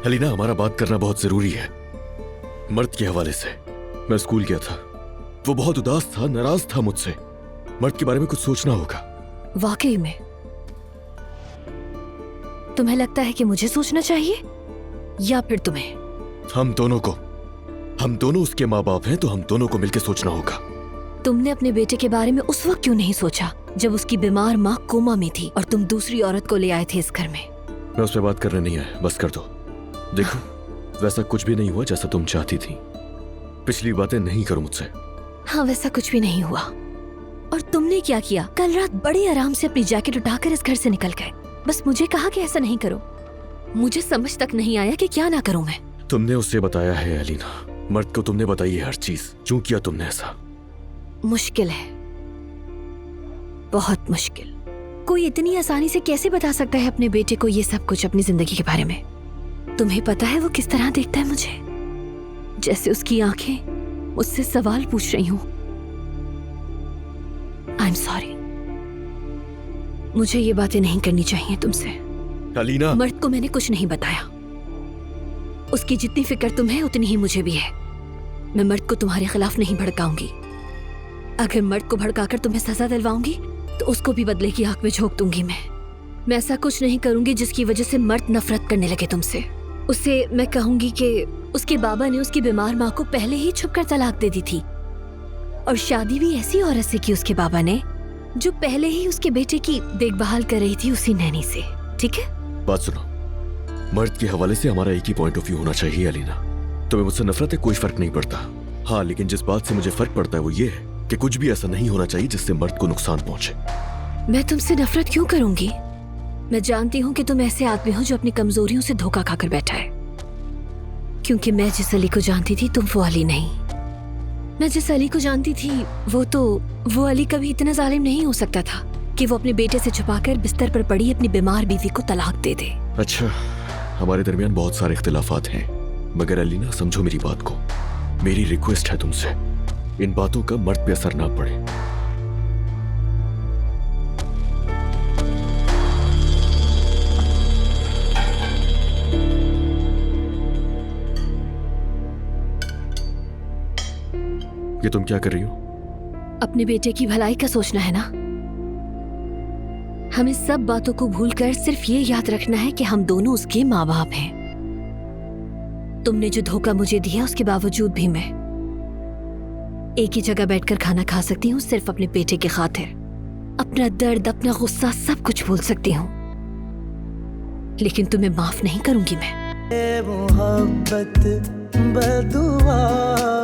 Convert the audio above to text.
अलीना, हमारा बात करना बहुत जरूरी है। मर्द के हवाले से। मैं स्कूल गया था, वो बहुत उदास था, नाराज था मुझसे। मर्द के बारे में कुछ सोचना होगा। वाकई में तुम्हें लगता है कि मुझे सोचना चाहिए या फिर तुम्हें? हम दोनों उसके माँ बाप हैं, तो हम दोनों को मिलकर सोचना होगा। तुमने अपने बेटे के बारे में उस वक्त क्यों नहीं सोचा जब उसकी बीमार माँ कोमा में थी और तुम दूसरी औरत को ले आए थे इस घर में? मैं उस पर बात करने नहीं आया, बस कर दो। देखो, वैसा कुछ भी नहीं हुआ जैसा तुम चाहती थी। पिछली बातें नहीं करो मुझसे। हाँ, वैसा कुछ भी नहीं हुआ। और तुमने क्या किया? कल रात बड़े आराम से अपनी जैकेट उठाकर इस घर से निकल गए। बस मुझे कहा कि ऐसा नहीं करो। मुझे समझ तक नहीं आया कि क्या ना करूं मैं। तुमने उससे बताया है अलीना, मर्द को तुमने बताई है हर चीज। क्यों किया तुमने ऐसा? मुश्किल है, बहुत मुश्किल। कोई इतनी आसानी से कैसे बता सकता है अपने बेटे को ये सब कुछ अपनी जिंदगी के बारे में? तुम्हें पता है वो किस तरह देखता है मुझे? जैसे उसकी आंखें मुझसे सवाल पूछ रही हूं। आई एम सॉरी, मुझे ये बातें नहीं करनी चाहिए तुमसे। अलीना, मर्द को मैंने कुछ नहीं बताया। उसकी जितनी फिक्र तुम्हें उतनी ही मुझे भी है। मैं मर्द को तुम्हारे खिलाफ नहीं भड़काऊंगी। अगर मर्द को भड़काकर तुम्हें सजा दिलवाऊंगी तो उसको भी बदले की आंख में झोंक दूंगी। मैं ऐसा कुछ नहीं करूंगी जिसकी वजह से मर्द नफरत करने लगे तुमसे। उसे मैं कहूंगी कि उसके बाबा ने उसकी बीमार माँ को पहले ही छुपकर तलाक दे दी थी, और शादी भी ऐसी औरत से की उसके बाबा ने जो पहले ही उसके बेटे की देखभाल कर रही थी, उसी नैनी से। ठीक है? बात सुनो, मर्द के हवाले से हमारा एक ही पॉइंट ऑफ व्यू होना चाहिए अलीना। तुम्हें मुझसे नफरत है, कोई फर्क नहीं पड़ता। हाँ, लेकिन जिस बात से मुझे फर्क पड़ता है वो ये है कि कुछ भी ऐसा नहीं होना चाहिए जिससे मर्द को नुकसान पहुंचे। मैं तुमसे नफरत क्यों करूंगी? मैं जानती हूँ कि तुम ऐसे आदमी हो जो अपनी कमजोरियों से धोखा खाकर बैठा है। क्योंकि मैं जिस अली को जानती थी तुम वो अली नहीं। मैं जिस अली को जानती थी वो अली कभी इतना जालिम नहीं हो सकता था कि वो अपने बेटे से छुपाकर बिस्तर पर पड़ी अपनी बीमार बीवी को तलाक दे दे। अच्छा, हमारे दरमियान बहुत सारे इख्तिलाफात हैं, मगर अलीना समझो मेरी बात को। मेरी रिक्वेस्ट है तुमसे, इन बातों का मर्द पे असर ना पड़े। ये तुम क्या कर रही हो? अपने बेटे की भलाई का सोचना है ना। हमें सब बातों को भूलकर सिर्फ ये याद रखना है कि हम दोनों उसके माँ बाप हैं। तुमने जो धोखा मुझे दिया उसके बावजूद भी मैं एक ही जगह बैठकर खाना खा सकती हूँ, सिर्फ अपने बेटे की खातिर। अपना दर्द, अपना गुस्सा सब कुछ भूल सकती हूँ, लेकिन तुम्हें माफ नहीं करूंगी मैं। मोहब्बत बदुआ